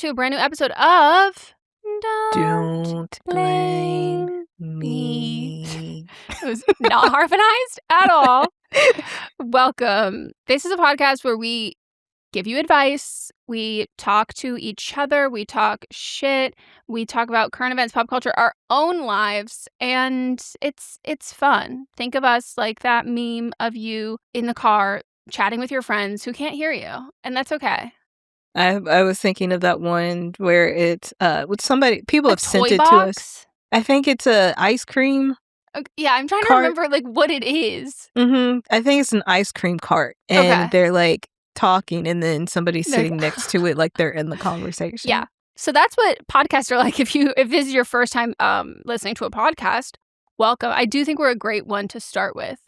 to a brand new episode of Don't blame me. It was not harmonized at all. Welcome. This is a podcast where we give you advice. We talk to each other. We talk shit. We talk about current events, pop culture, our own lives, and it's fun. Think of us like that meme of you in the car chatting with your friends who can't hear you, and that's okay. I was thinking of that one where it's with somebody. People have sent it to us. I think it's a ice cream. Yeah, I'm trying to remember like what it is. I think it's an ice cream cart, and they're like talking, and then somebody's sitting next to it, like they're in the conversation. Yeah, so that's what podcasts are like. If this is your first time listening to a podcast, welcome. I do think we're a great one to start with,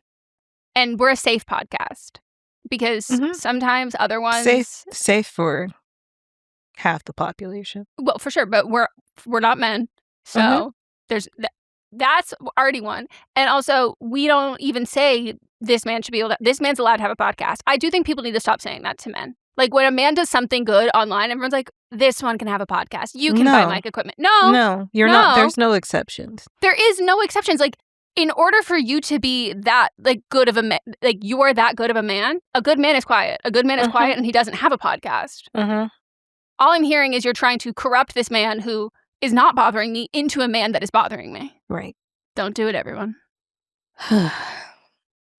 and we're a safe podcast because sometimes other ones safe for half the population. Well, for sure, but we're not men, so there's that's already one. And also, we don't even say this man should be able to. This man's allowed to have a podcast. I do think people need to stop saying that to men. Like when a man does something good online, everyone's like, "This one can have a podcast. You can buy mic equipment." No, you're not. There's no exceptions. There is no exceptions. Like in order for you to be that like good of a man, like you're that good of a man. A good man is quiet. A good man is quiet, and he doesn't have a podcast. All I'm hearing is you're trying to corrupt this man who is not bothering me into a man that is bothering me. Right. Don't do it, everyone.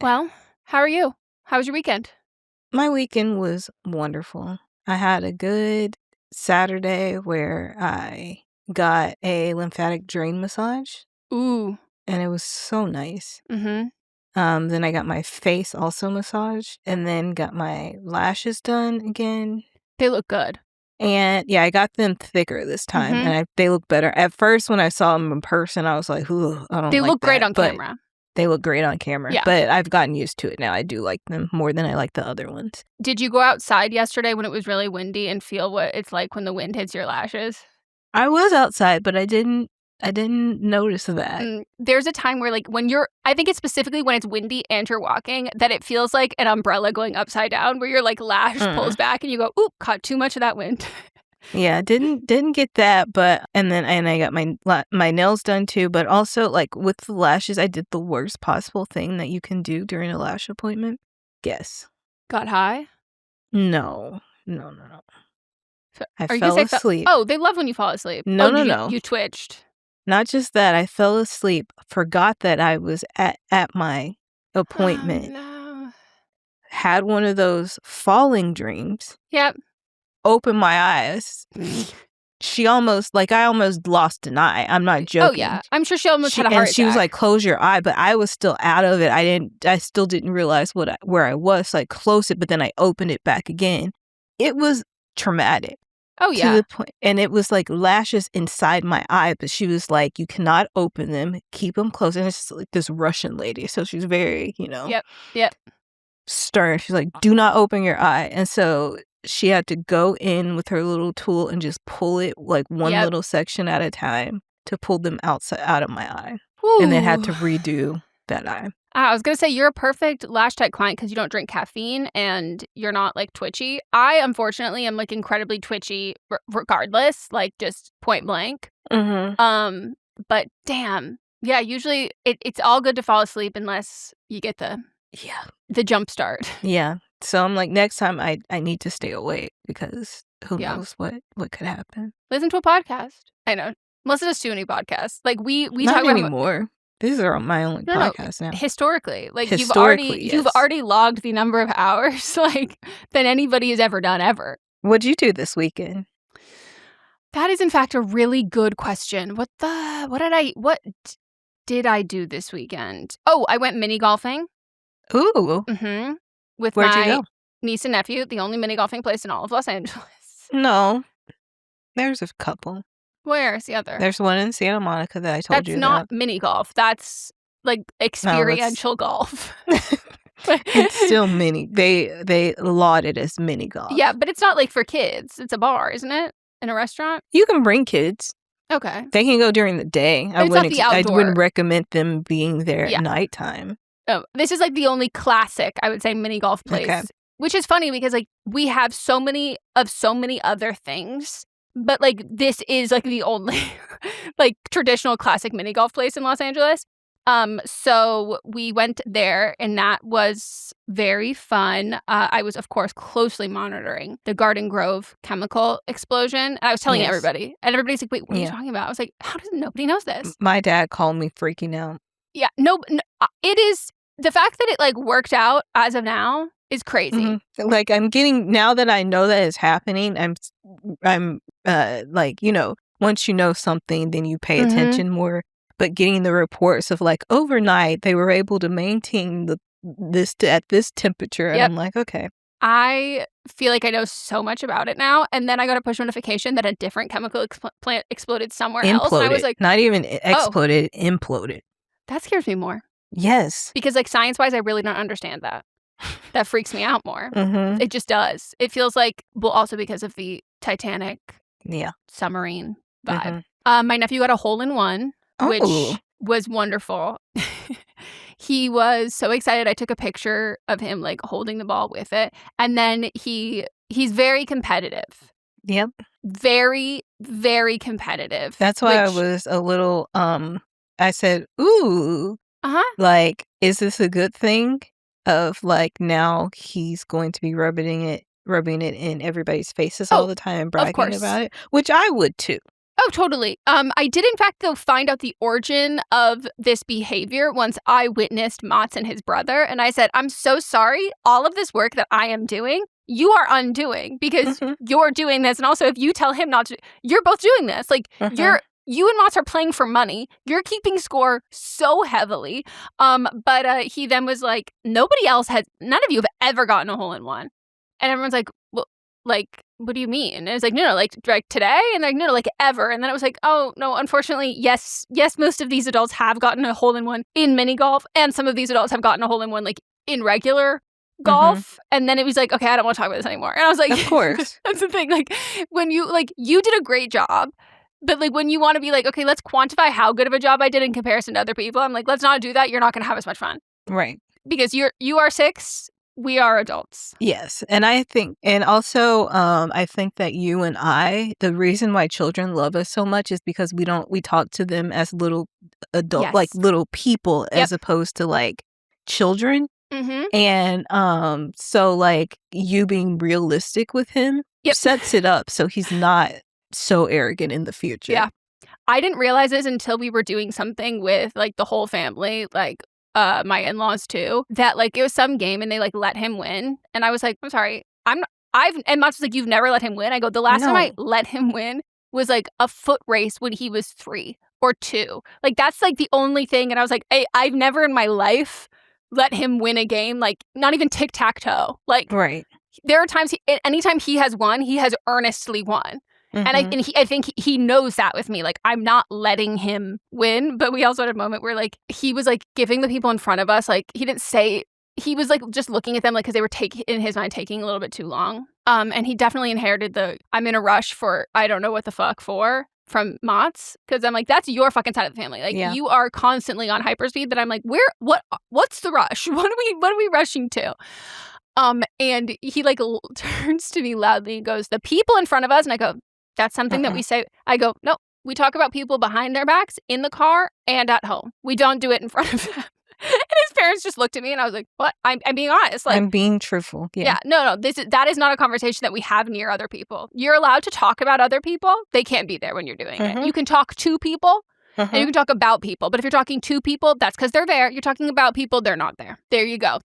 Well, how are you? How was your weekend? My weekend was wonderful. I had a good Saturday where I got a lymphatic drain massage. Ooh. And it was so nice. Then I got my face also massaged, and then got my lashes done again. They look good. And yeah, I got them thicker this time, and they look better. At first, when I saw them in person, I was like, "Ooh, I don't." They like look great that. on camera. They look great on camera. Yeah. But I've gotten used to it now. I do like them more than I like the other ones. Did you go outside yesterday when it was really windy and feel what it's like when the wind hits your lashes? I was outside, but I didn't notice that. There's a time where like when I think it's specifically when it's windy and you're walking that it feels like an umbrella going upside down where your like lash pulls back and you go, "Ooh, caught too much of that wind." Yeah, didn't get that, but and I got my nails done too, but also like with the lashes, I did the worst possible thing that you can do during a lash appointment. Guess. Got high? No. So, I fell asleep. Oh, they love when you fall asleep. No. You twitched. Not just that, I fell asleep, forgot that I was at my appointment. Oh, no. Had one of those falling dreams. Yep. Opened my eyes. I almost lost an eye. I'm not joking. Oh yeah, I'm sure she almost had a heart attack. And she was like, "Close your eye," but I was still out of it. I still didn't realize where I was. So I closed it, but then I opened it back again. It was traumatic. Oh yeah. To the point, and it was like lashes inside my eye, but she was like, "You cannot open them. Keep them closed." And it's just like this Russian lady, so she's very, Yep. stern. She's like, "Do not open your eye," and so she had to go in with her little tool and just pull it like one little section at a time to pull them out of my eye. Ooh. And then had to redo that eye. I was going to say, you're a perfect lash tech client because you don't drink caffeine and you're not like twitchy. I, unfortunately, am like incredibly twitchy regardless, like just point blank. But damn. Yeah, usually it's all good to fall asleep unless you get the jump start. Yeah. So I'm like, next time I need to stay awake because who knows what could happen. Listen to a podcast. I know. Listen to too many podcasts. Like we not talk about anymore. These are my only podcasts now. Historically, like you've already logged the number of hours like than anybody has ever done ever. What'd you do this weekend? That is in fact a really good question. What did I do this weekend? Oh, I went mini golfing. Ooh. With Where'd my you go? Niece and nephew, the only mini golfing place in all of Los Angeles. No. There's a couple. Where's the other? There's one in Santa Monica that I told you about. That's not mini golf. That's like experiential golf. It's still mini. They laud it as mini golf. Yeah, but it's not like for kids. It's a bar, isn't it? In a restaurant? You can bring kids. Okay. They can go during the day. I wouldn't recommend them being there at nighttime. Oh, this is like the only classic, I would say, mini golf place. Okay. Which is funny because like we have so many other things But, like, this is, like, the only, like, traditional classic mini golf place in Los Angeles. So we went there, and that was very fun. I was, of course, closely monitoring the Garden Grove chemical explosion. And I was telling everybody. And everybody's like, wait, what are you talking about? I was like, how does nobody knows this? My dad called me freaking out. Yeah, no, it is the fact that it, like, worked out as of now is crazy. Mm-hmm. Like, I'm getting, now that I know that it's happening, I'm like, you know, once you know something, then you pay attention more. But getting the reports of, like, overnight, they were able to maintain this at this temperature. And I'm like, okay. I feel like I know so much about it now. And then I got a push notification that a different chemical plant exploded somewhere else. And I was like, not even exploded, imploded. That scares me more. Yes. Because, like, science-wise, I really don't understand that. That freaks me out more. Mm-hmm. It just does. It feels like, well, also because of the Titanic submarine vibe. Mm-hmm. My nephew got a hole-in-one, which was wonderful. He was so excited. I took a picture of him, like, holding the ball with it. And then he's very competitive. Yep. Very, very competitive. That's why I was a little, I said, ooh. Like, is this a good thing? Of, like, now he's going to be rubbing it in everybody's faces all the time and bragging about it, which I would too. Oh, totally. I did, in fact, though, find out the origin of this behavior once I witnessed Mats and his brother. And I said, I'm so sorry. All of this work that I am doing, you are undoing because you're doing this. And also, if you tell him not to, you're both doing this. Like, you and Mats are playing for money. You're keeping score so heavily. But he then was like, none of you have ever gotten a hole-in-one. And everyone's like, well, like, what do you mean? And it was like, no, like today? And they're like, no, like ever. And then it was like, oh, no, unfortunately, yes, most of these adults have gotten a hole-in-one in mini golf. And some of these adults have gotten a hole-in-one, like, in regular golf. And then it was like, okay, I don't want to talk about this anymore. And I was like, of course. That's the thing. Like, when you did a great job. But, like, when you want to be like, okay, let's quantify how good of a job I did in comparison to other people, I'm like, let's not do that. You're not going to have as much fun. Right. Because you are 6. We are adults. Yes. And I think, and also, I think that you and the reason why children love us so much is because we talk to them as little adult, like little people, as opposed to, like, children. And so, like, you being realistic with him sets it up so he's not so arrogant in the future. Yeah. I didn't realize this until we were doing something with, like, the whole family, like, my in-laws too, that, like, it was some game and they, like, let him win. And I was like, I'm sorry, and Mom's was like, you've never let him win? I go, the last time I let him win was, like, a foot race when he was 3 or 2. Like, that's, like, the only thing. And I was like, hey, I've never in my life let him win a game, like, not even tic-tac-toe. Like, there are times, anytime he has won, he has earnestly won. And I think he knows that with me. Like, I'm not letting him win. But we also had a moment where, like, he was, like, giving the people in front of us, like, he didn't say, he was, like, just looking at them, like, because they were in his mind taking a little bit too long. And he definitely inherited the I'm in a rush for I don't know what the fuck for from Mats. Because I'm like, that's your fucking side of the family. Like, you are constantly on hyperspeed. That I'm like, what's the rush? What are we rushing to? And he, like, turns to me loudly and goes, the people in front of us. And I go, that's something that we say. I go, no, we talk about people behind their backs, in the car, and at home. We don't do it in front of them. And his parents just looked at me, and I was like, what? I'm being honest. Like, I'm being truthful. Yeah. No. That is not a conversation that we have near other people. You're allowed to talk about other people. They can't be there when you're doing it. You can talk to people, and you can talk about people. But if you're talking to people, that's because they're there. You're talking about people, they're not there. There you go.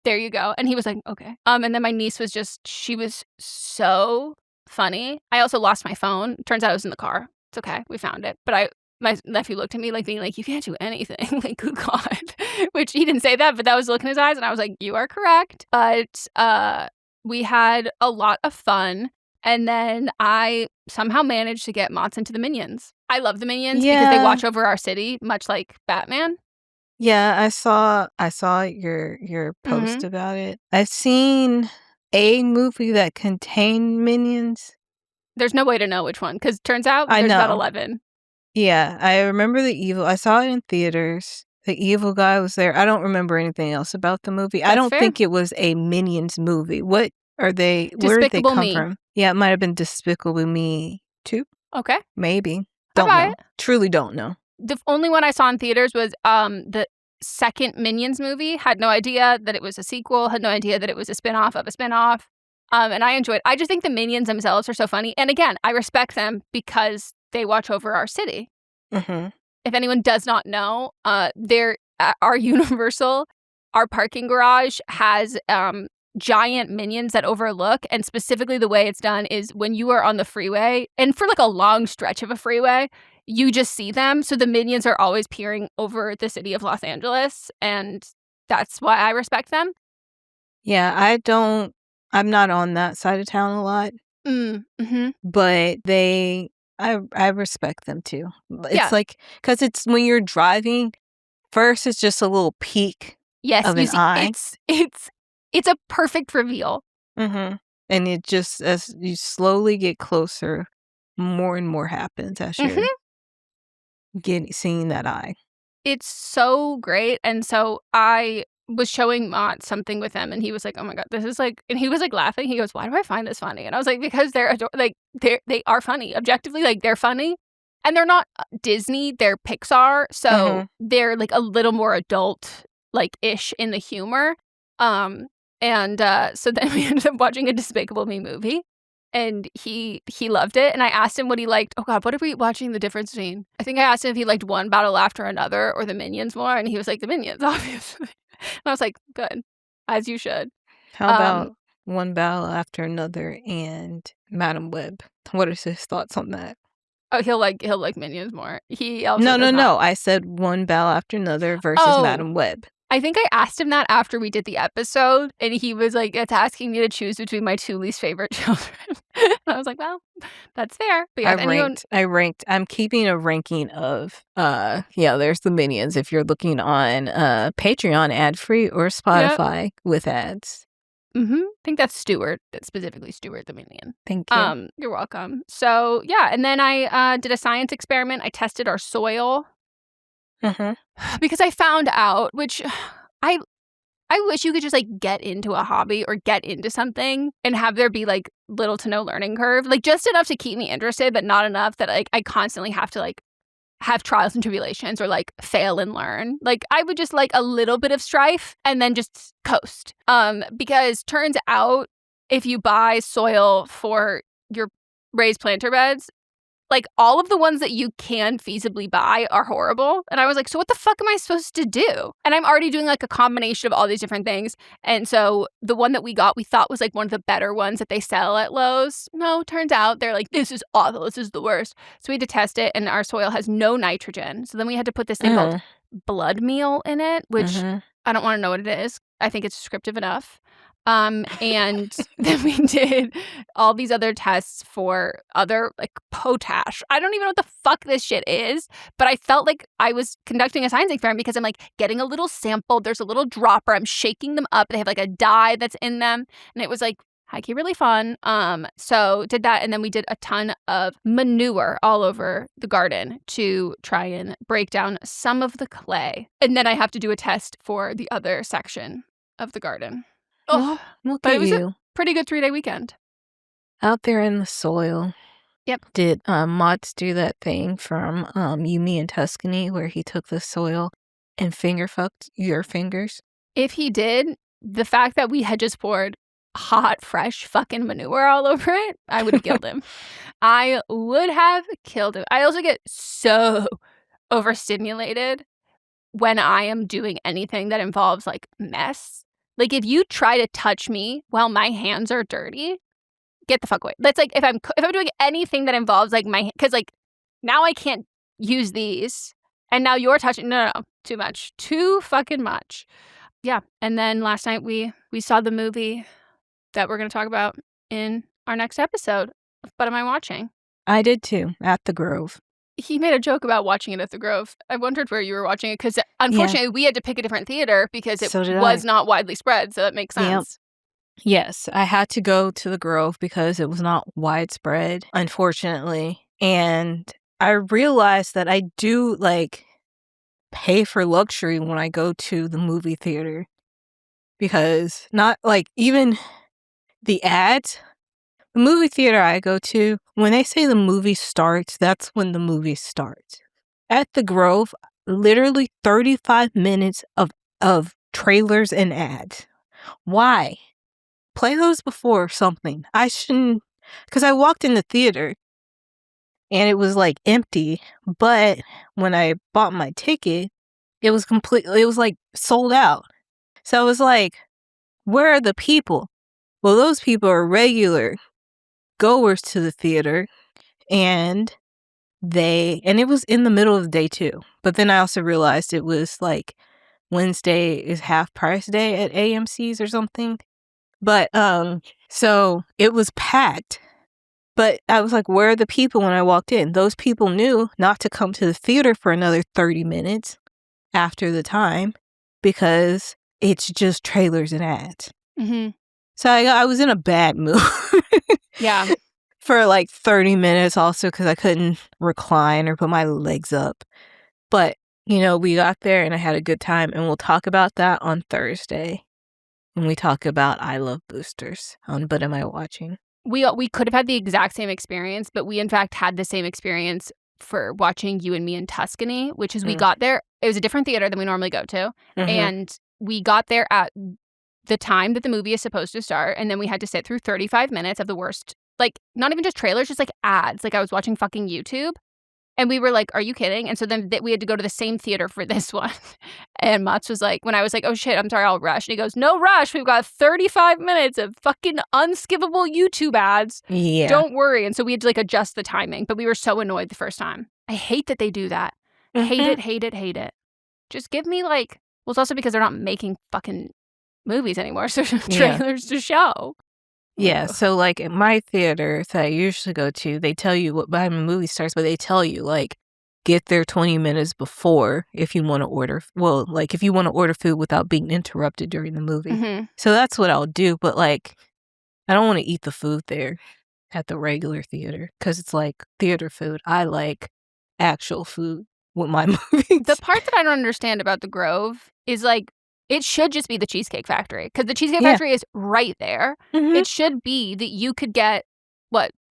And he was like, okay. And then my niece was she was so funny. I also lost my phone. Turns out it was in the car. It's okay. We found it. But my nephew looked at me, like, being like, you can't do anything. Like, good God. Which he didn't say that, but that was the look in his eyes. And I was like, you are correct. But we had a lot of fun. And then I somehow managed to get Mats into the Minions. I love the Minions because they watch over our city, much like Batman. Yeah, I saw your post about it. I've seen a movie that contained Minions. There's no way to know which one, because turns out there's about 11. Yeah, I remember I saw it in theaters. The evil guy was there. I don't remember anything else about the movie. I don't think it was a Minions movie. What are they? Where did they come from? Yeah, it might have been Despicable Me 2. Okay. Maybe. I'll Don't buy know. it. Truly don't know. The only one I saw in theaters was the second Minions movie. Had no idea that it was a sequel. Had no idea that it was a spinoff of a spinoff. And I enjoyed. I just think the Minions themselves are so funny. And again, I respect them because they watch over our city. Mm-hmm. If anyone does not know, they're at our Universal. Our parking garage has giant Minions that overlook, and specifically the way it's done is when you are on the freeway, and for like a long stretch of a freeway, you just see them. So the Minions are always peering over the city of Los Angeles, and that's why I respect them. Yeah, I'm not on that side of town a lot, Mm-hmm. but I respect them too. It's Yeah. like, because it's when you're driving, first it's just a little peek Yes, of you an see, eye. it's a perfect reveal. Mm-hmm. And it just, as you slowly get closer, more and more happens as you're seeing that eye. It's so great, and so I was showing Mott something with him, and he was like, "Oh my god, this is like," and he was like laughing. He goes, "Why do I find this funny?" And I was like, "Because they are funny. Objectively, like they're funny, and they're not Disney. They're Pixar, so they're like a little more adult like ish in the humor." So then we ended up watching a Despicable Me movie. And he loved it. And I asked him what he liked. Oh, God, what are we watching the difference between? I think I asked him if he liked One Battle After Another or the Minions more. And he was like, the Minions, obviously. And I was like, good, as you should. How about One Battle After Another and Madam Web? What are his thoughts on that? Oh, he'll like Minions more. He also No. I said One Battle After Another versus Madam Web. I think I asked him that after we did the episode, and he was like, it's asking me to choose between my two least favorite children. And I was like, well, that's fair. But yeah, I ranked. I'm keeping a ranking of, there's the Minions if you're looking on Patreon ad-free or Spotify with ads. Mm-hmm. I think that's Stuart, specifically Stuart the Minion. Thank you. You're welcome. So, yeah, and then I did a science experiment. I tested our soil. Because I found out, which I wish you could just like get into a hobby or get into something and have there be like little to no learning curve, like just enough to keep me interested, but not enough that like I constantly have to like have trials and tribulations or like fail and learn. Like I would just like a little bit of strife and then just coast. Because turns out if you buy soil for your raised planter beds, like, all of the ones that you can feasibly buy are horrible. And I was like, so what the fuck am I supposed to do? And I'm already doing, like, a combination of all these different things. And so the one that we got, we thought was, like, one of the better ones that they sell at Lowe's. No, turns out they're like, this is awful. This is the worst. So we had to test it, and our soil has no nitrogen. So then we had to put this thing called blood meal in it, which I don't want to know what it is. I think it's descriptive enough. And then we did all these other tests for other like potash. I don't even know what the fuck this shit is, but I felt like I was conducting a science experiment because I'm like getting a little sample. There's a little dropper. I'm shaking them up. They have like a dye that's in them. And it was like high-key really fun. So did that. And then we did a ton of manure all over the garden to try and break down some of the clay. And then I have to do a test for the other section of the garden. Oh, but it was a pretty good 3-day weekend. Out there in the soil. Yep. Did Mott's do that thing from Yumi and Tuscany where he took the soil and finger fucked your fingers? If he did, the fact that we had just poured hot, fresh fucking manure all over it, I would have killed him. I would have killed him. I also get so overstimulated when I am doing anything that involves like mess. Like, if you try to touch me while my hands are dirty, get the fuck away. That's like, if I'm doing anything that involves, like, my... Because, like, now I can't use these, and now you're touching... No, too much. Too fucking much. Yeah, and then last night we saw the movie that we're going to talk about in our next episode. What am I watching? I did, too, at the Grove. He made a joke about watching it at the Grove. I wondered where you were watching it because, unfortunately, we had to pick a different theater because it was not widely spread, so that makes sense. Yep. Yes, I had to go to the Grove because it was not widespread, unfortunately. And I realized that I do, like, pay for luxury when I go to the movie theater. Because not, like, even the ads The movie theater I go to, when they say the movie starts, that's when the movie starts. At the Grove, literally 35 minutes of trailers and ads. Why? Play those before something. I shouldn't, because I walked in the theater and it was like empty, but when I bought my ticket, it was like sold out. So I was like, where are the people? Well, those people are regular goers to the theater, and it was in the middle of the day too. But then I also realized it was like Wednesday is half price day at AMC's or something. But so it was packed. But I was like, where are the people when I walked in? Those people knew not to come to the theater for another 30 minutes after the time because it's just trailers and ads. Mm-hmm. So I was in a bad mood. Yeah. For like 30 minutes also because I couldn't recline or put my legs up. But, we got there and I had a good time, and we'll talk about that on Thursday when we talk about I Love Boosters on But Am I Watching? We could have had the exact same experience, but we in fact had the same experience for watching You and Me in Tuscany, which is we got there. It was a different theater than we normally go to. Mm-hmm. And we got there at the time that the movie is supposed to start. And then we had to sit through 35 minutes of the worst, like not even just trailers, just like ads. Like I was watching fucking YouTube. And we were like, are you kidding? And so then we had to go to the same theater for this one. And Mats was like, when I was like, oh shit, I'm sorry, I'll rush. And he goes, no rush. We've got 35 minutes of fucking unskippable YouTube ads. Yeah. Don't worry. And so we had to like adjust the timing. But we were so annoyed the first time. I hate that they do that. Mm-hmm. Hate it. Just give me like, well, it's also because they're not making fucking movies anymore. So trailers to show. Yeah, so like at my theater that I usually go to, they tell you what time the movie starts, but they tell you like get there 20 minutes before if you want to order. Well, like if you want to order food without being interrupted during the movie. Mm-hmm. So that's what I'll do. But like, I don't want to eat the food there at the regular theater because it's like theater food. I like actual food with my movies. The part that I don't understand about the Grove is like, it should just be the Cheesecake Factory because the Cheesecake Factory is right there. Mm-hmm. It should be that you could get,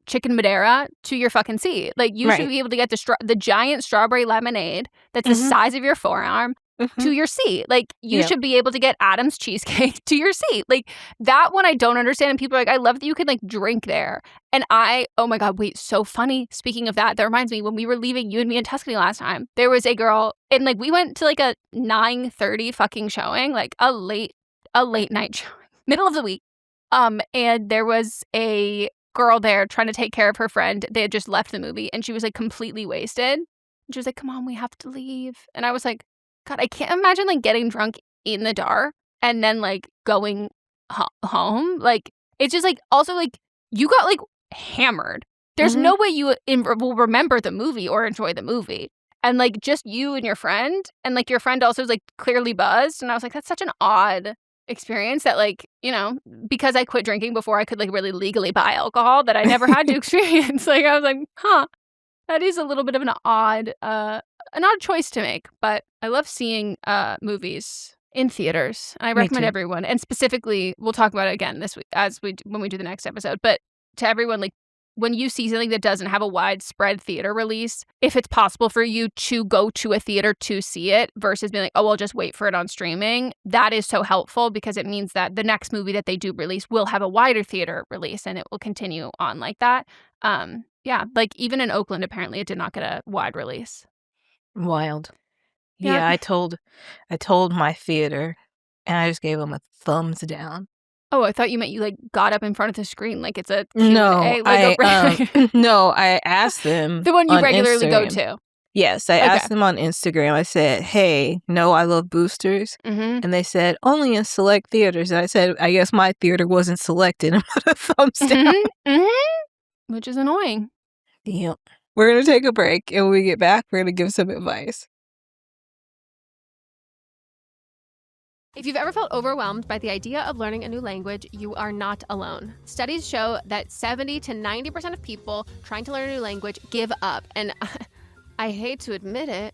chicken Madeira to your fucking seat. Like, you should be able to get the giant strawberry lemonade that's the size of your forearm to your seat. Like, you should be able to get Adam's cheesecake to your seat. Like, that one I don't understand. And people are like, I love that you can, like, drink there. And oh my God, wait, so funny. Speaking of that reminds me, when we were leaving You and Me in Tuscany last time, there was a girl, and, like, we went to, like, a 9:30 fucking showing, like, a late night showing, middle of the week. And there was a girl there trying to take care of her friend. They had just left the movie, and she was, like, completely wasted. And she was like, come on, we have to leave. And I was like, God, I can't imagine, like, getting drunk in the dark and then, like, going home. Like, it's just, like, also, like, you got, like, hammered. There's no way you will remember the movie or enjoy the movie. And, like, just you and your friend. And, like, your friend also was, like, clearly buzzed. And I was like, that's such an odd experience that, like, because I quit drinking before I could, like, really legally buy alcohol, that I never had to experience. Like, I was like, that is a little bit of an odd choice to make. But I love seeing movies in theaters. And I recommend everyone, and specifically, we'll talk about it again this week when we do the next episode. But to everyone, like, when you see something that doesn't have a widespread theater release, if it's possible for you to go to a theater to see it versus being like, oh, I'll just wait for it on streaming, that is so helpful because it means that the next movie that they do release will have a wider theater release and it will continue on like that. Yeah, like even in Oakland, apparently it did not get a wide release. Wild. Yeah, I told my theater and I just gave them a thumbs down. Oh, I thought you meant you, like, got up in front of the screen like it's a Q&A. No, I asked them. The one you regularly Instagram. Go to. Yes, I asked them on Instagram. I said, hey, no, I love boosters. Mm-hmm. And they said, only in select theaters. And I said, I guess my theater wasn't selected. And put a thumbs down. Mm-hmm. Which is annoying. Yep. We're going to take a break. And when we get back, we're going to give some advice. If you've ever felt overwhelmed by the idea of learning a new language, you are not alone. Studies show that 70 to 90% of people trying to learn a new language give up. And I hate to admit it.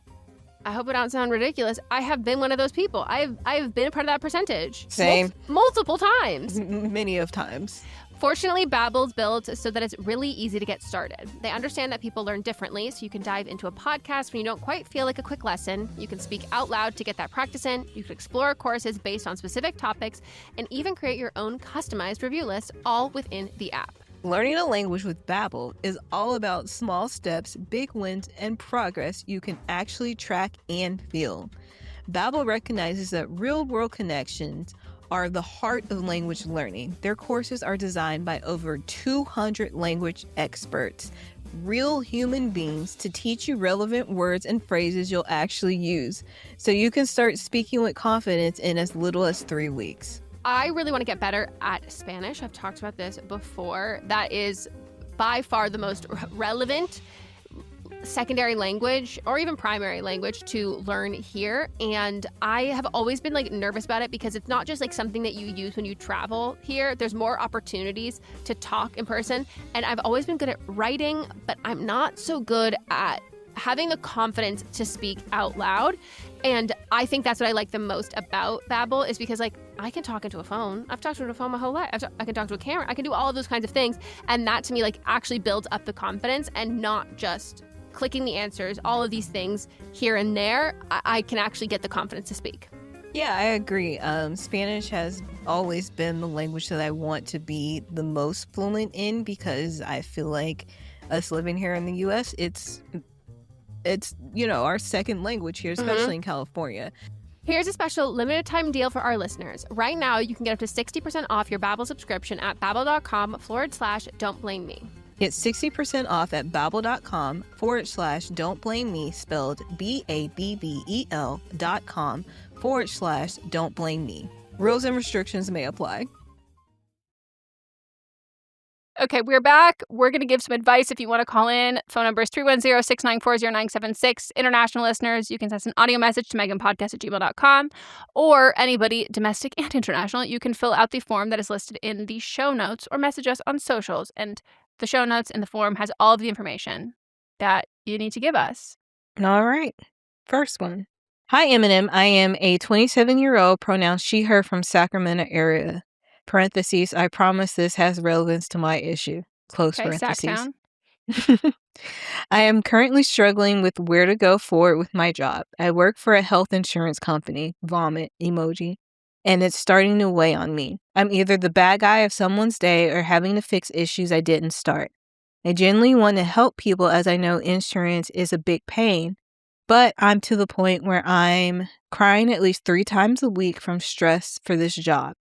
I hope I don't sound ridiculous. I have been one of those people. I've been a part of that percentage. Same. Multiple times. Many of times. Fortunately, Babbel's built so that it's really easy to get started. They understand that people learn differently, so you can dive into a podcast when you don't quite feel like a quick lesson. You can speak out loud to get that practice in. You can explore courses based on specific topics, and even create your own customized review list, all within the app. Learning a language with Babbel is all about small steps, big wins, and progress you can actually track and feel. Babbel recognizes that real-world connections are the heart of language learning. Their courses are designed by over 200 language experts, real human beings, to teach you relevant words and phrases you'll actually use, so you can start speaking with confidence in as little as 3 weeks. I really want to get better at Spanish. I've talked about this before. That is by far the most relevant secondary language or even primary language to learn here. And I have always been nervous about it because it's not just something that you use when you travel here. There's more opportunities to talk in person. And I've always been good at writing, but I'm not so good at having the confidence to speak out loud. And I think that's what I like the most about Babbel, is because I can talk into a phone. I've talked into a phone my whole life. I can talk to a camera. I can do all of those kinds of things. And that to me actually builds up the confidence, and not just clicking the answers, all of these things here and there. I can actually get the confidence to speak. Yeah, I agree. Spanish has always been the language that I want to be the most fluent in, because I feel like us living here in the U.S., it's our second language here, especially in California. Here's a special limited time deal for our listeners. Right now, you can get up to 60% off your Babbel subscription at babbel.com/don't blame me. Get 60% off at babbel.com/don't blame me, spelled BABBEL.com/don't blame me. Rules and restrictions may apply. Okay, we're back. We're going to give some advice if you want to call in. Phone number is 310-694-0976. International listeners, you can send an audio message to meghanpodcast@gmail.com. Or anybody, domestic and international, you can fill out the form that is listed in the show notes or message us on socials. And the show notes in the form has all of the information that you need to give us. All right. First one. Hi, Eminem. I am a 27-year-old, pronouns she, her, from Sacramento area. Parentheses, I promise this has relevance to my issue. Close parentheses. I am currently struggling with where to go forward with my job. I work for a health insurance company, vomit emoji, and it's starting to weigh on me. I'm either the bad guy of someone's day or having to fix issues I didn't start. I genuinely want to help people, as I know insurance is a big pain, but I'm to the point where I'm crying at least 3 times a week from stress for this job.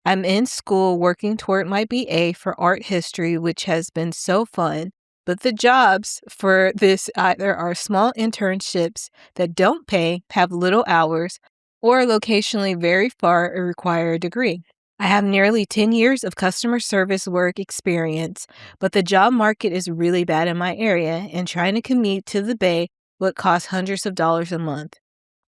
I'm in school working toward my BA for art history, which has been so fun, but the jobs for this either are small internships that don't pay, have little hours, or are locationally very far or require a degree. I have nearly 10 years of customer service work experience, but the job market is really bad in my area, and trying to commute to the Bay would cost hundreds of dollars a month.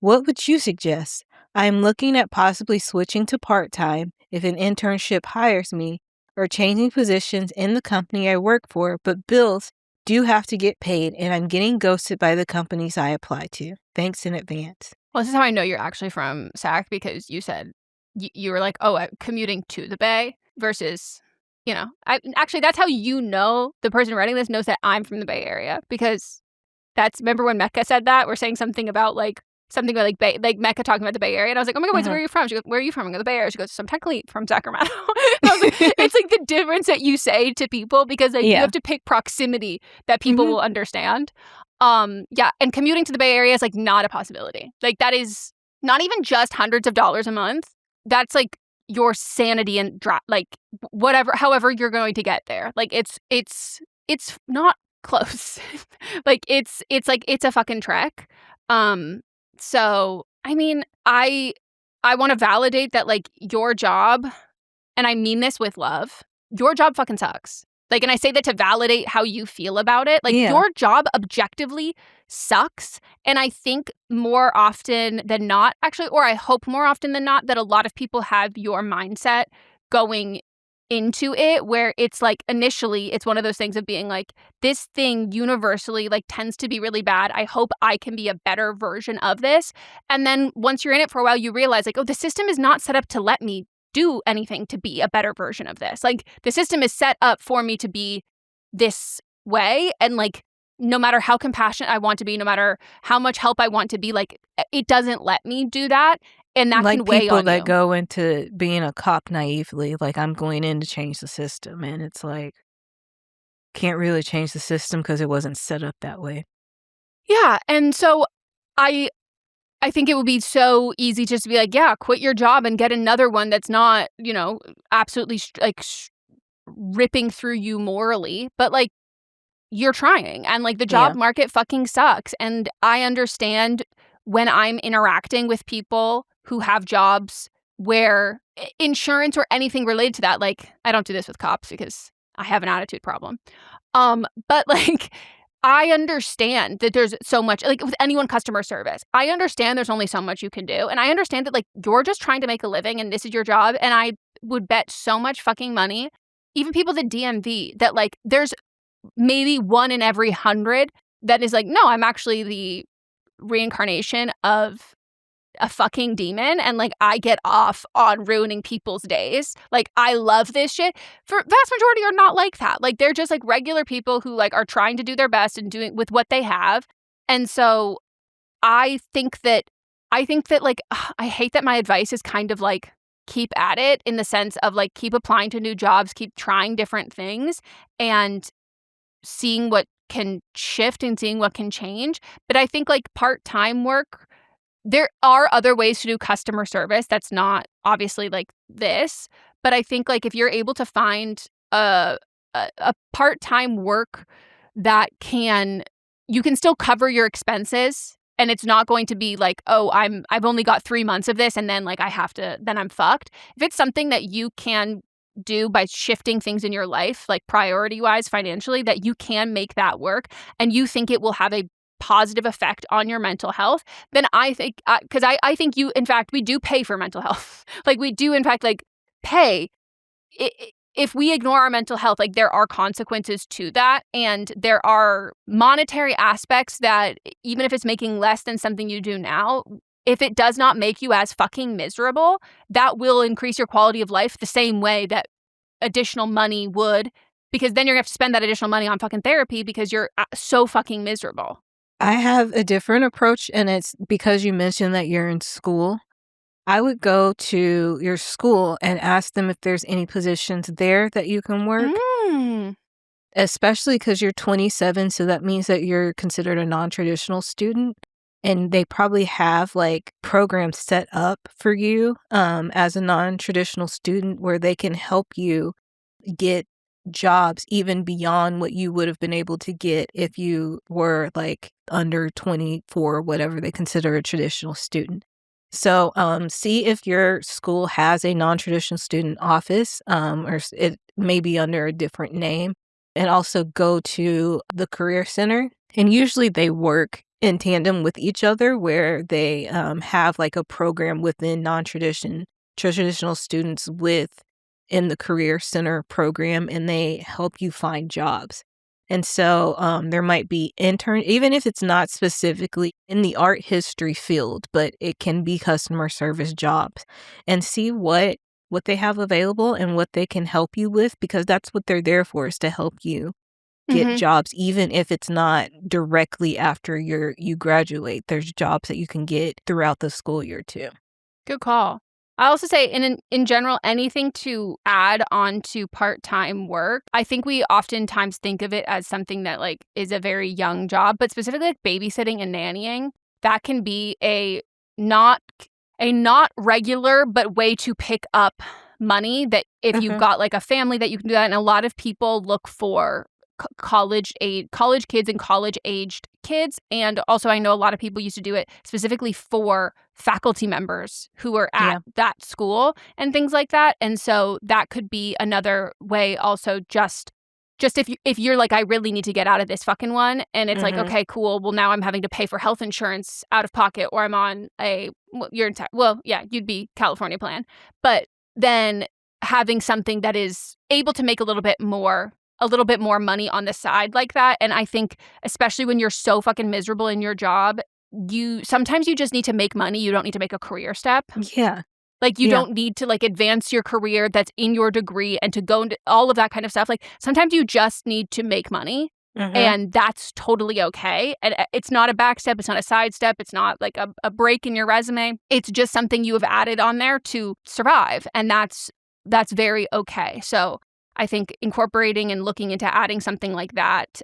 What would you suggest? I am looking at possibly switching to part-time if an internship hires me, or changing positions in the company I work for, but bills do have to get paid, and I'm getting ghosted by the companies I apply to. Thanks in advance. Well, this is how I know you're actually from Sac, because you said you were like, I'm commuting to the Bay versus, actually that's how the person writing this knows that I'm from the Bay Area, because remember when Mecca said that? We're saying something about something about Bay, Mecca talking about the Bay Area, and I was like, oh my god, wait, so where are you from? She goes, where are you from? I go, the Bay Area. She goes, so I'm technically from Sacramento. And I was like, it's the difference that you say to people, because you have to pick proximity that people will understand. And commuting to the Bay Area is not a possibility. That is not even just hundreds of dollars a month. That's your sanity and whatever, however you're going to get there. It's not close. It's a fucking trek. So, I mean, I want to validate that, your job, and I mean this with love, your job fucking sucks. And I say that to validate how you feel about it. Your job objectively sucks. And I think more often than not, actually, or I hope more often than not, that a lot of people have your mindset going into it, where it's initially it's one of those things of being this thing universally tends to be really bad. I hope I can be a better version of this. And then once you're in it for a while, you realize the system is not set up to let me do anything to be a better version of this. Like, the system is set up for me to be this way, and like, no matter how compassionate I want to be, no matter how much help I want to be, like, it doesn't let me do that, and that like can weigh people on that you. go into being a cop naively, like, I'm going in to change the system, and it's like, can't really change the system because it wasn't set up that way. Yeah, and so I think it would be so easy just to be like, yeah, quit your job and get another one that's not, absolutely ripping through you morally, but like, you're trying, and like, the job Yeah. market fucking sucks. And I understand when I'm interacting with people who have jobs where insurance or anything related to that, like, I don't do this with cops because I have an attitude problem. But like, I understand that there's so much, like, with anyone customer service, I understand there's only so much you can do. And I understand that, like, you're just trying to make a living and this is your job. And I would bet so much fucking money, even people that DMV, that like, there's maybe 1 in every 100 that is like, no, I'm actually the reincarnation of a fucking demon, and like, I get off on ruining people's days. Like, I love this shit. For vast majority are not like that. Like, they're just like regular people who like are trying to do their best and doing with what they have. And so I think that like, I hate that my advice is kind of like, keep at it, in the sense of like, keep applying to new jobs, keep trying different things, and seeing what can shift and seeing what can change. But I think like, part-time work, there are other ways to do customer service that's not obviously like this. But I think like, if you're able to find a part-time work that you can still cover your expenses, and it's not going to be like, oh, I've only got 3 months of this and then like, then I'm fucked. If it's something that you can do by shifting things in your life, like priority-wise, financially, that you can make that work, and you think it will have a positive effect on your mental health, then I think, because I think in fact, we do pay for mental health. Like, we do, in fact, like, pay. If we ignore our mental health, like, there are consequences to that, and there are monetary aspects that, even if it's making less than something you do now, if it does not make you as fucking miserable, that will increase your quality of life the same way that additional money would, because then you're gonna have to spend that additional money on fucking therapy because you're so fucking miserable. I have a different approach, and it's because you mentioned that you're in school. I would go to your school and ask them if there's any positions there that you can work, especially because you're 27, so that means that you're considered a non-traditional student, and they probably have like programs set up for you as a non-traditional student where they can help you get jobs even beyond what you would have been able to get if you were like under 24, whatever they consider a traditional student. So see if your school has a non-traditional student office, or it may be under a different name, and also go to the Career Center. And usually they work in tandem with each other, where they have like a program within traditional students in the Career Center program, and they help you find jobs. And so there might be even if it's not specifically in the art history field, but it can be customer service jobs, and see what they have available and what they can help you with, because that's what they're there for, is to help you get jobs, even if it's not directly after you graduate. There's jobs that you can get throughout the school year too. Good call. I also say, in general, anything to add on to part-time work, I think we oftentimes think of it as something that like is a very young job, but specifically like babysitting and nannying, that can be a not regular but way to pick up money, that if you've got like a family that you can do that. And a lot of people look for college kids and college-aged kids. And also, I know a lot of people used to do it specifically for faculty members who are at that school and things like that. And so that could be another way also, just if you're like, I really need to get out of this fucking one, and it's like, okay, cool, well, now I'm having to pay for health insurance out of pocket, or I'm on you'd be California plan. But then having something that is able to make a little bit more money on the side like that. And I think especially when you're so fucking miserable in your job, sometimes you just need to make money. You don't need to make a career step. Yeah. Like, you Yeah. don't need to, like, advance your career that's in your degree and to go into all of that kind of stuff. Like, sometimes you just need to make money, and that's totally okay. And it's not a back step. It's not a side step. It's not, like, a break in your resume. It's just something you have added on there to survive, and that's very okay. So I think incorporating and looking into adding something like that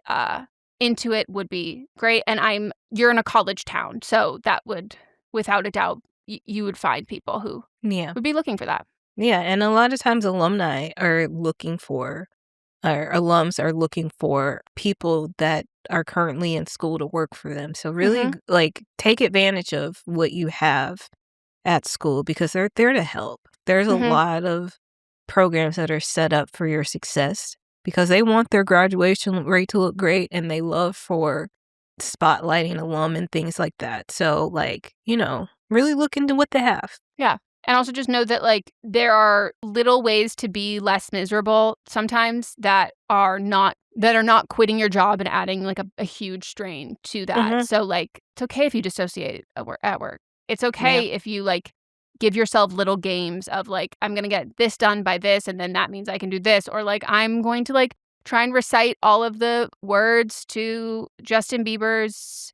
into it would be great. And you're in a college town, so that would, without a doubt, you would find people who would be looking for that. Yeah, and a lot of times alums are looking for people that are currently in school to work for them. So really, like, take advantage of what you have at school because they're there to help. There's a lot of programs that are set up for your success because they want their graduation rate to look great and they love for spotlighting alum and things like that. So, like, really look into what they have. Yeah. And also just know that, like, there are little ways to be less miserable sometimes that are not quitting your job and adding, like, a huge strain to that. So, like, it's okay if you dissociate at work. It's okay if you, like, give yourself little games of, like, I'm going to get this done by this, and then that means I can do this. Or, like, I'm going to, like, try and recite all of the words to Justin Bieber's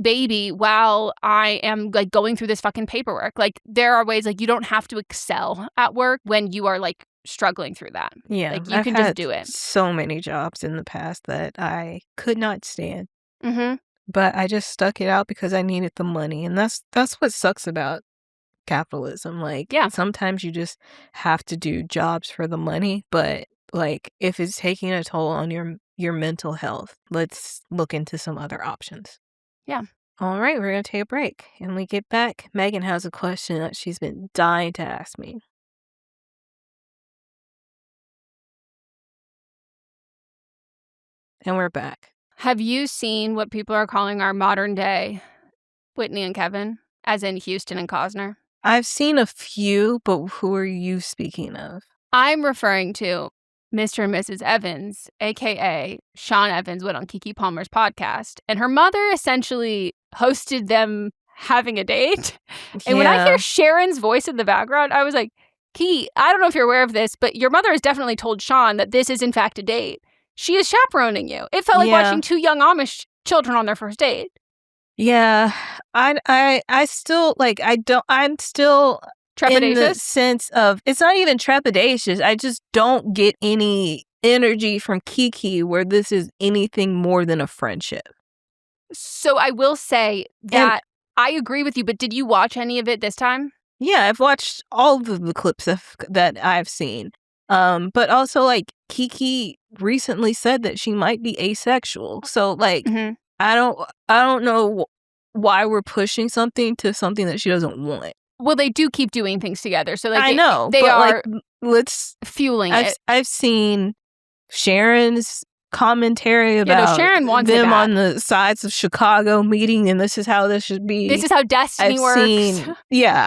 baby while I am, like, going through this fucking paperwork. Like, there are ways, like, you don't have to excel at work when you are, like, struggling through that. Yeah, like, you can just do it. So many jobs in the past that I could not stand. But I just stuck it out because I needed the money. And that's what sucks about capitalism. Like, sometimes you just have to do jobs for the money. But, like, if it's taking a toll on your mental health, let's look into some other options. Yeah. All right, we're going to take a break. And when we get back, Megan has a question that she's been dying to ask me. And we're back. Have you seen what people are calling our modern day Whitney and Kevin, as in Houston and Cosner? I've seen a few, but who are you speaking of? I'm referring to Mr. and Mrs. Evans, a.k.a. Sean Evans, went on Keke Palmer's podcast, and her mother essentially hosted them having a date. And when I hear Sharon's voice in the background, I was like, Keke, I don't know if you're aware of this, but your mother has definitely told Sean that this is in fact a date. She is chaperoning you. It felt like watching two young Amish children on their first date. Yeah, I still, like, I'm still trepidatious in the sense of, it's not even trepidatious. I just don't get any energy from Keke where this is anything more than a friendship. So I will say that I agree with you, but did you watch any of it this time? Yeah, I've watched all of the clips that I've seen. But also, like, Keke recently said that she might be asexual. So, like, I don't know why we're pushing something to something that she doesn't want. Well, they do keep doing things together. So, like, I know they are, like, let's fueling it. I've seen Sharon's commentary about Sharon wants them on the sides of Chicago meeting, and this is how this should be. This is how destiny works.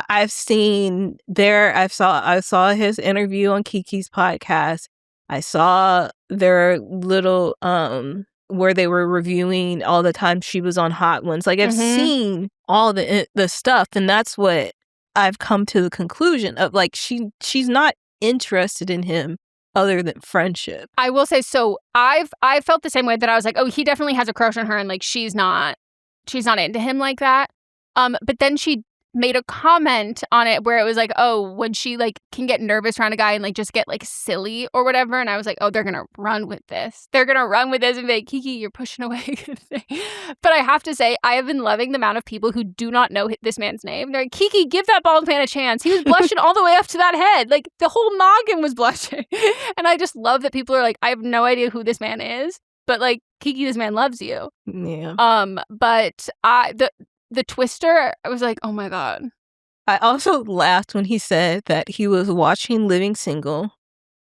I've seen I saw his interview on Keke's podcast. I saw their little where they were reviewing all the time she was on Hot Ones. Like, I've seen all the stuff, and that's what I've come to the conclusion of. Like, she's not interested in him other than friendship. I will say, so I felt the same way, that I was like, oh, he definitely has a crush on her, and, like, she's not into him like that. But then she made a comment on it where it was like, oh, when she, like, can get nervous around a guy and, like, just get, like, silly or whatever. And I was like, oh, they're gonna run with this. They're gonna run with this and be like, Keke, you're pushing away. But I have to say, I have been loving the amount of people who do not know this man's name. They're like, Keke, give that bald man a chance. He was blushing all the way up to that head. Like, the whole noggin was blushing. And I just love that people are like, I have no idea who this man is, but, like, Keke, this man loves you. Yeah. But the twister, I was like, oh my God. I also laughed when he said that he was watching Living Single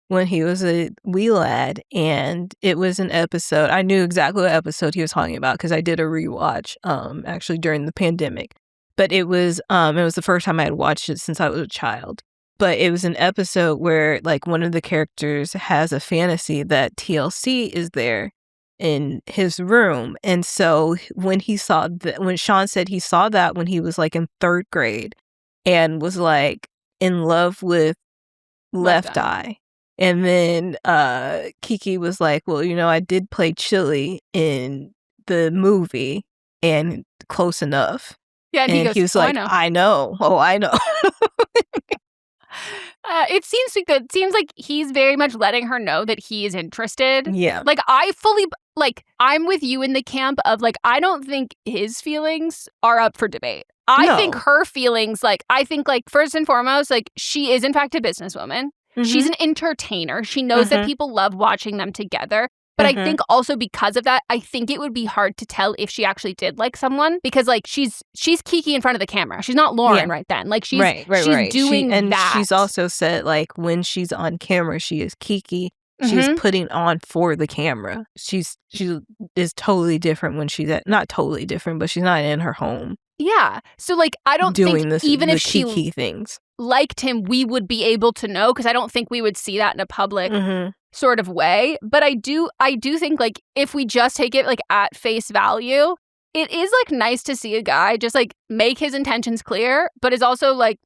when he was a wee lad, and it was an episode. I knew exactly what episode he was talking about because I did a rewatch actually during the pandemic. But it was the first time I had watched it since I was a child. But it was an episode where, like, one of the characters has a fantasy that TLC is there in his room. And so when he saw that, when Sean said he saw that when he was, like, in third grade, and was like in love with Left Eye. And then Keke was like, well, I did play Chili in the movie and close enough. Yeah, and he was like, I know. Oh, I know. It seems like he's very much letting her know that he is interested. Yeah. Like, I'm with you in the camp of, like, I don't think his feelings are up for debate. I think her feelings, first and foremost, like, she is, in fact, a businesswoman. Mm-hmm. She's an entertainer. She knows that people love watching them together. But I think also because of that, I think it would be hard to tell if she actually did like someone because, like, she's Keke in front of the camera. She's not Lauren right then. Like, she's doing that. And she's also said, like, when she's on camera, she is Keke. She's putting on for the camera. She is totally different when she's not totally different, but she's not in her home. Yeah. So, like, I don't think even if she Keke things liked him, we would be able to know because I don't think we would see that in a public sort of way. But I do think, like, if we just take it, like, at face value, it is, like, nice to see a guy just, like, make his intentions clear, but is also, like,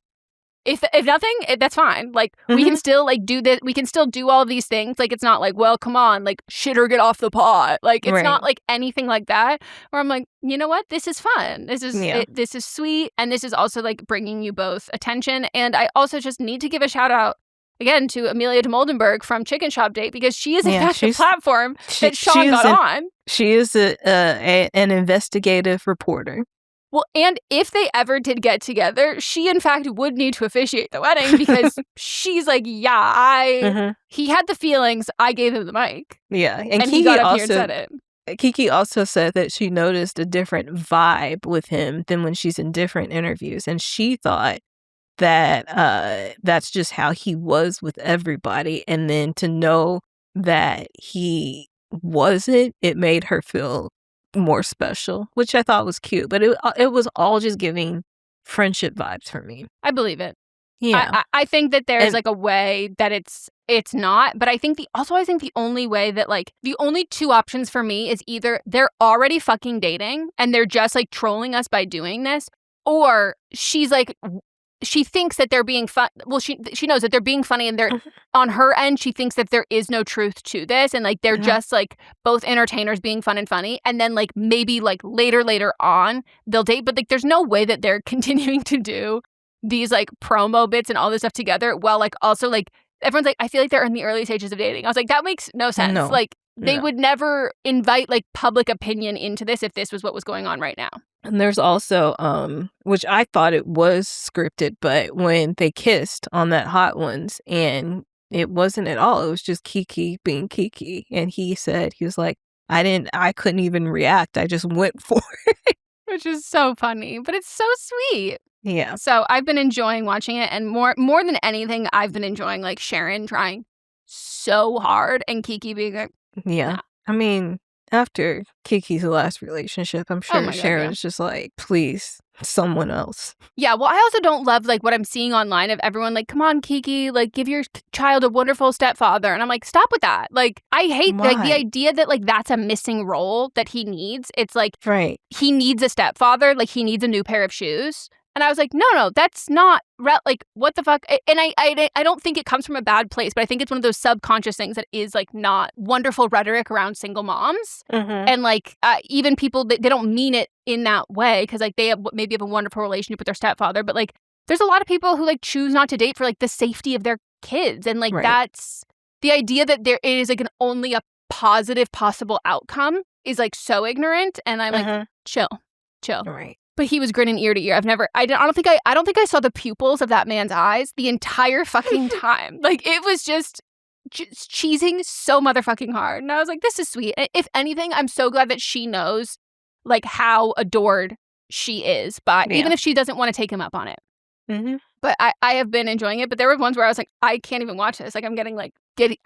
if nothing, that's fine. Like, we can still, like, do this. We can still do all of these things. Like, it's not like, well, come on, like, shit or get off the pot. Like, it's not, like, anything like that where I'm like, you know what? This is fun. This is this is sweet. And this is also, like, bringing you both attention. And I also just need to give a shout out again to Amelia de Moldenberg from Chicken Shop Date because she is in fact the platform that Sean got on. She is an investigative reporter. Well, and if they ever did get together, she, in fact, would need to officiate the wedding because she's like, yeah, he had the feelings. I gave him the mic. Yeah. And he got up here and said it. Keke also said that she noticed a different vibe with him than when she's in different interviews. And she thought that that's just how he was with everybody. And then to know that he wasn't, it made her feel more special, which I thought was cute, but it was all just giving friendship vibes for me. I believe it. Yeah, I think that there's like a way that it's not, but I think the only way that, like, the only two options for me is either they're already fucking dating and they're just, like, trolling us by doing this, or she's like, she thinks that they're being fun. Well, she knows that they're being funny, and they're on her end. She thinks that there is no truth to this, and, like, they're just, like, both entertainers being fun and funny. And then, like, maybe, like, later on they'll date, but, like, there's no way that they're continuing to do these, like, promo bits and all this stuff together. While, like, also, like, everyone's like, I feel like they're in the early stages of dating. I was like, that makes no sense. No. Like, they would never invite, like, public opinion into this if this was what was going on right now. And there's also, which I thought it was scripted, but when they kissed on that Hot Ones, and it wasn't at all. It was just Keke being Keke. And he said, he was like, I couldn't even react. I just went for it. Which is so funny, but it's so sweet. Yeah. So I've been enjoying watching it, and more than anything, I've been enjoying, like, Sharon trying so hard and Keke being like, yeah. I mean, after Keke's last relationship, I'm sure Sharon's just like, please, someone else. Yeah, well, I also don't love, like, what I'm seeing online of everyone like, come on, Keke, like, give your child a wonderful stepfather. And I'm like, stop with that. Like, I hate, like, the idea that, like, that's a missing role that he needs. It's like, he needs a stepfather, like, he needs a new pair of shoes. And I was like, no, that's not, like, what the fuck? And I don't think it comes from a bad place, but I think it's one of those subconscious things that is, like, not wonderful rhetoric around single moms. And, like, even people, they don't mean it in that way because, like, they maybe have a wonderful relationship with their stepfather. But, like, there's a lot of people who, like, choose not to date for, like, the safety of their kids. And, like, that's the idea that there is, like, only a positive possible outcome is, like, so ignorant. And I'm like, chill. Right. But he was grinning ear to ear. I don't think I saw the pupils of that man's eyes the entire fucking time. Like, it was just cheesing so motherfucking hard. And I was like, this is sweet. If anything, I'm so glad that she knows, like, how adored she is. But even if she doesn't want to take him up on it. But I have been enjoying it. But there were ones where I was like, I can't even watch this. Like, I'm getting, like,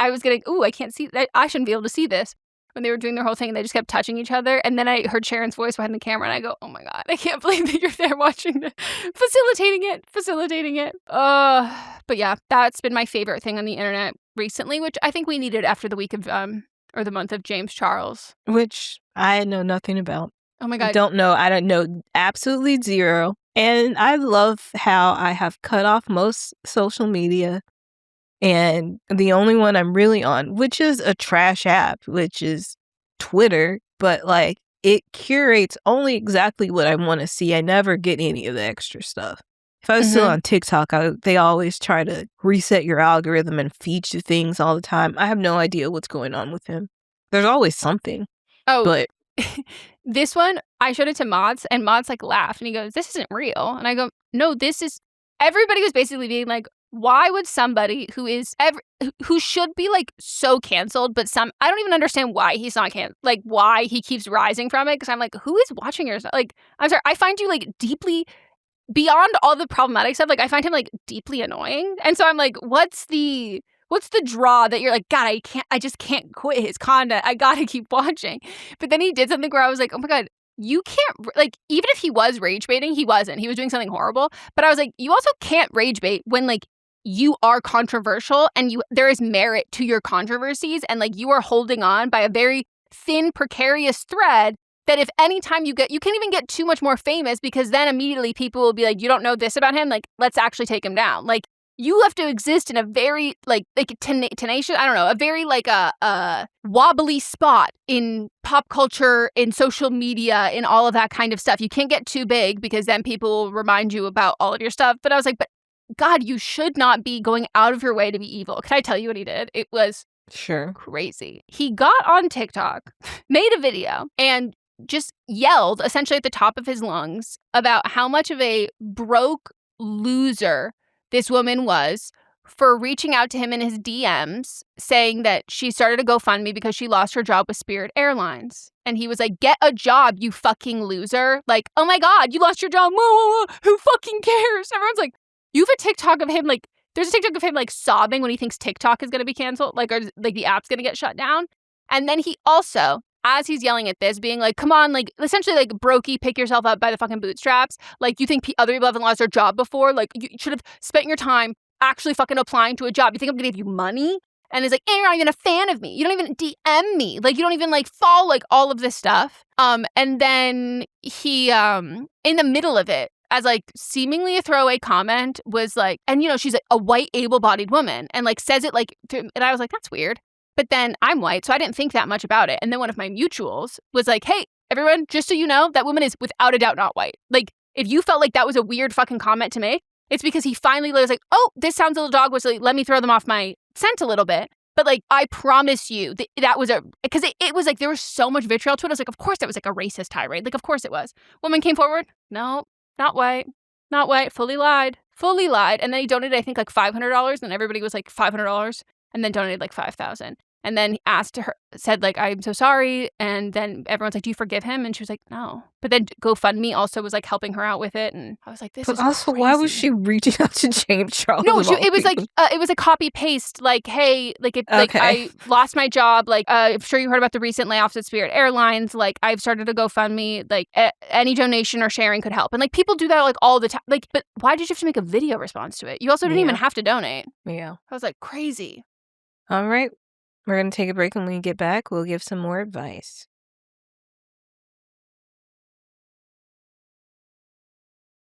I was getting, I can't see. I shouldn't be able to see this. When they were doing their whole thing, and they just kept touching each other. And then I heard Sharon's voice behind the camera, and I go, oh my God, I can't believe that you're there watching this, facilitating it. But yeah, that's been my favorite thing on the internet recently, which I think we needed after the week of, or the month of James Charles. Which I know nothing about. Oh my God. I don't know absolutely zero. And I love how I have cut off most social media. And the only one I'm really on, which is a trash app, which is Twitter, but like it curates only exactly what I want to see. I never get any of the extra stuff. If I was still on TikTok, they always try to reset your algorithm and feed you things all the time. I have no idea what's going on with him. There's always something. Oh, but this one, I showed it to Mods, and Mods like laughed, and he goes, "This isn't real." And I go, "No, this is." Everybody was basically being like, "Why would somebody who should be like so canceled, but I don't even understand why he's not canceled, like why he keeps rising from it?" Because I'm like, who is watching your like? I'm sorry, I find you like deeply beyond all the problematic stuff. Like I find him like deeply annoying, and so I'm like, what's the draw that you're like, God, I just can't quit his content. I gotta keep watching. But then he did something where I was like, oh my God, you can't, like, even if he was rage baiting, he wasn't. He was doing something horrible. But I was like, you also can't rage bait when, like, you are controversial and there is merit to your controversies. And, like, you are holding on by a very thin, precarious thread that if anytime you can't even get too much more famous because then immediately people will be like, you don't know this about him? Like, let's actually take him down. Like, you have to exist in a very, like tenacious, I don't know, a very, like, a wobbly spot in pop culture, in social media, in all of that kind of stuff. You can't get too big because then people will remind you about all of your stuff. But I was like, but God, you should not be going out of your way to be evil. Can I tell you what he did? It was crazy. He got on TikTok, made a video, and just yelled essentially at the top of his lungs about how much of a broke loser this woman was for reaching out to him in his DMs saying that she started a GoFundMe because she lost her job with Spirit Airlines. And he was like, get a job, you fucking loser. Like, oh my God, you lost your job. Whoa, whoa, whoa. Who fucking cares? Everyone's like, you have a TikTok of him, like, there's a TikTok of him, like, sobbing when he thinks TikTok is going to be canceled, like, or like the app's going to get shut down. And then he also, as he's yelling at this, being like, come on, like, essentially, like, brokey, pick yourself up by the fucking bootstraps. Like, you think other people haven't lost their job before? Like, you should have spent your time actually fucking applying to a job. You think I'm gonna give you money? And he's like, and you're not even a fan of me. You don't even DM me. Like, you don't even, like, follow, like, all of this stuff. And then he, in the middle of it, as, like, seemingly a throwaway comment, was like, and, you know, she's, like, a white, able-bodied woman, and, like, says it, like, and I was like, that's weird. But then I'm white, so I didn't think that much about it. And then one of my mutuals was like, hey, everyone, just so you know, that woman is without a doubt not white. Like, if you felt like that was a weird fucking comment to make, it's because he finally was like, oh, this sounds a little dog whistly. Let me throw them off my scent a little bit. But, like, I promise you that was because it was like there was so much vitriol to it. I was like, of course that was like a racist tirade. Like, of course it was. Woman came forward. No, not white. Not white. Fully lied. And then he donated, I think, like $500. And everybody was like $500. And then donated like $5,000. And then asked her, said, like, I'm so sorry. And then everyone's like, do you forgive him? And she was like, no. But then GoFundMe also was, like, helping her out with it. And I was like, this is also, crazy. why was she reaching out to James Charles? No, it was like, it was a copy paste. Like, hey, like, like, I lost my job. Like, I'm sure you heard about the recent layoffs at Spirit Airlines. Like, I've started a GoFundMe. Like, any donation or sharing could help. And, like, people do that, like, all the time. Like, but why did you have to make a video response to it? You also didn't even have to donate. Yeah. I was like, crazy. All right. We're going to take a break, and when we get back, we'll give some more advice.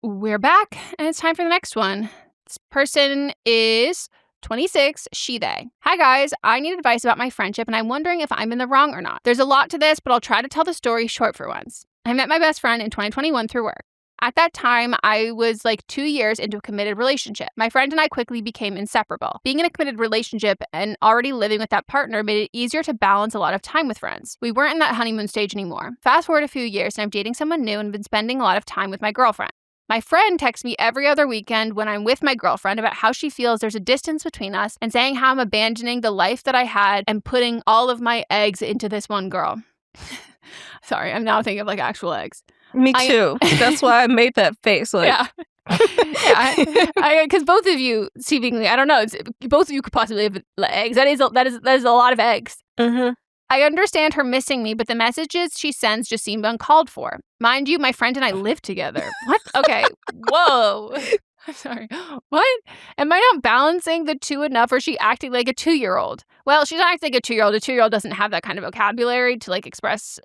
We're back, and it's time for the next one. This person is 26, she, they. Hi, guys. I need advice about my friendship, and I'm wondering if I'm in the wrong or not. There's a lot to this, but I'll try to tell the story short for once. I met my best friend in 2021 through work. At that time, I was like 2 years into a committed relationship. My friend and I quickly became inseparable. Being in a committed relationship and already living with that partner made it easier to balance a lot of time with friends. We weren't in that honeymoon stage anymore. Fast forward a few years and I'm dating someone new and been spending a lot of time with my girlfriend. My friend texts me every other weekend when I'm with my girlfriend about how she feels there's a distance between us and saying how I'm abandoning the life that I had and putting all of my eggs into this one girl. Sorry, I'm now thinking of like actual eggs. Me too. That's why I made that face. Like, yeah. Because both of you, seemingly, I don't know, both of you could possibly have eggs. That is a lot of eggs. Mm-hmm. I understand her missing me, but the messages she sends just seemed uncalled for. Mind you, my friend and I live together. What? Okay. Whoa. I'm sorry. What? Am I not balancing the two enough, or is she acting like a 2-year-old? Well, she's not acting like a 2-year-old. A 2-year-old doesn't have that kind of vocabulary to like express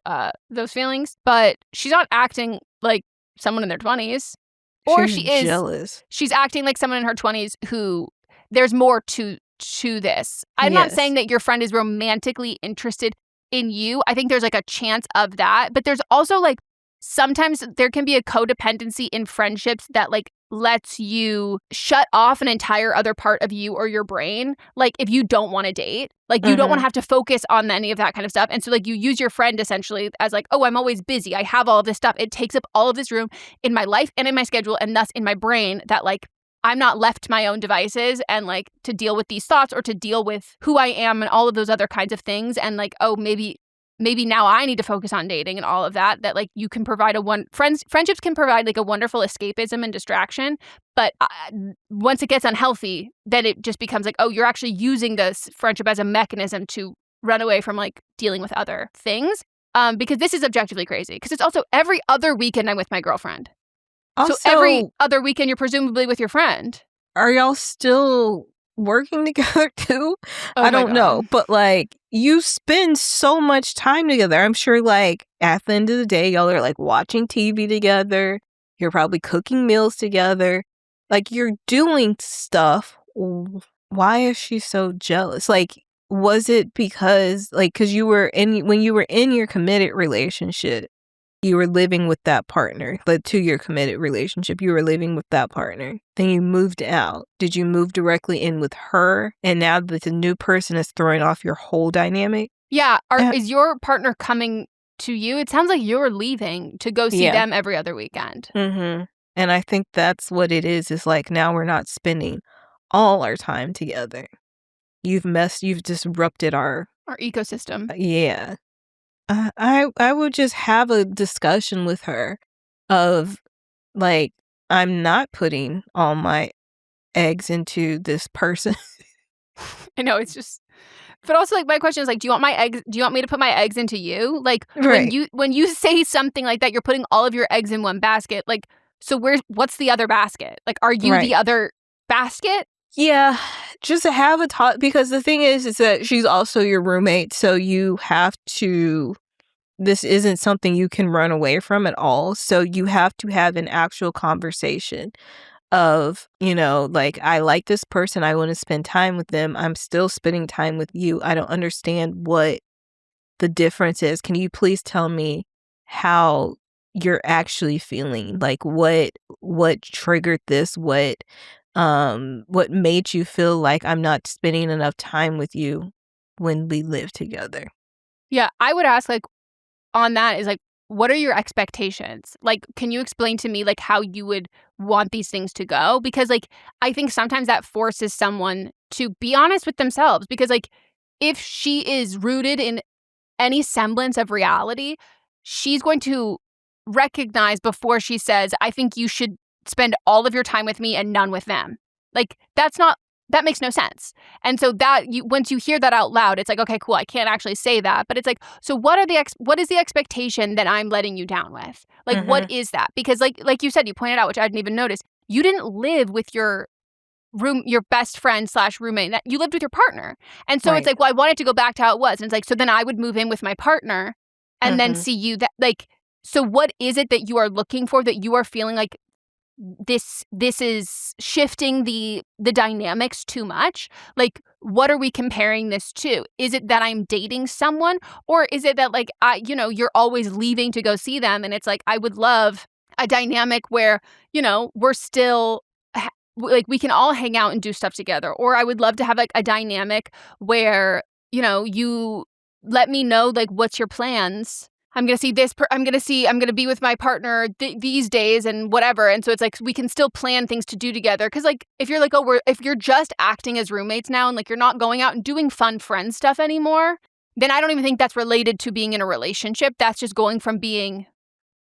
those feelings, but she's not acting like someone in their 20s. Or she's jealous. She's acting like someone in her 20s who there's more to this. I'm not saying that your friend is romantically interested in you. I think there's like a chance of that. But there's also like sometimes there can be a codependency in friendships that like lets you shut off an entire other part of you or your brain. Like if you don't want to date, like you don't want to have to focus on any of that kind of stuff. And so like you use your friend essentially as like, oh, I'm always busy. I have all of this stuff. It takes up all of this room in my life and in my schedule and thus in my brain that like I'm not left to my own devices and like to deal with these thoughts or to deal with who I am and all of those other kinds of things. And like, oh, maybe now I need to focus on dating and all of that like you can provide friendships can provide like a wonderful escapism and distraction. But once it gets unhealthy, then it just becomes like, oh, you're actually using this friendship as a mechanism to run away from like dealing with other things. Because this is objectively crazy because it's also every other weekend I'm with my girlfriend. Also, so every other weekend you're presumably with your friend. Are y'all still working together too? I don't know. But like you spend so much time together. I'm sure like at the end of the day, y'all are like watching TV together. You're probably cooking meals together. Like you're doing stuff. Why is she so jealous? Like, was it because when you were in your committed relationship, you were living with that partner, but to your committed relationship, you were living with that partner. Then you moved out. Did you move directly in with her? And now that the new person is throwing off your whole dynamic? Yeah. Is your partner coming to you? It sounds like you're leaving to go see them every other weekend. Mm-hmm. And I think that's what it is. Is like now we're not spending all our time together. You've disrupted our ecosystem. Yeah. I would just have a discussion with her of like, I'm not putting all my eggs into this person. I know it's just, but also like my question is like, do you want me to put my eggs into you? Like when you say something like that, you're putting all of your eggs in one basket. Like, so what's the other basket? Like, are you the other basket? Yeah, just to have a talk, because the thing is that she's also your roommate, so you have to, this isn't something you can run away from at all, so you have to have an actual conversation of, like, I like this person, I want to spend time with them, I'm still spending time with you, I don't understand what the difference is. Can you please tell me how you're actually feeling? Like, what triggered this? What made you feel like I'm not spending enough time with you when we live together? Yeah, I would ask, like, on that is, like, what are your expectations? Like, can you explain to me, like, how you would want these things to go? Because, like, I think sometimes that forces someone to be honest with themselves. Because, like, if she is rooted in any semblance of reality, she's going to recognize before she says, I think you should spend all of your time with me and none with them. Like, that makes no sense. And so once you hear that out loud, it's like, okay, cool, I can't actually say that. But it's like, so what is the expectation that I'm letting you down with? Like, what is that? Because like you said, you pointed out, which I didn't even notice, you didn't live with your best friend / roommate. You lived with your partner. And so it's like, well, I wanted to go back to how it was. And it's like, so then I would move in with my partner and then see you that, like, so what is it that you are looking for, that you are feeling like this is shifting the dynamics too much? Like, what are we comparing this to? Is it that I'm dating someone, or is it that, like, you're always leaving to go see them, and it's like, I would love a dynamic where, we're still like, we can all hang out and do stuff together. Or I would love to have, like, a dynamic where, you let me know, like, what's your plans? I'm going to see I'm going to be with my partner these days and whatever. And so it's like, we can still plan things to do together. Cause like, if you're like, if you're just acting as roommates now and like, you're not going out and doing fun friend stuff anymore, then I don't even think that's related to being in a relationship. That's just going from being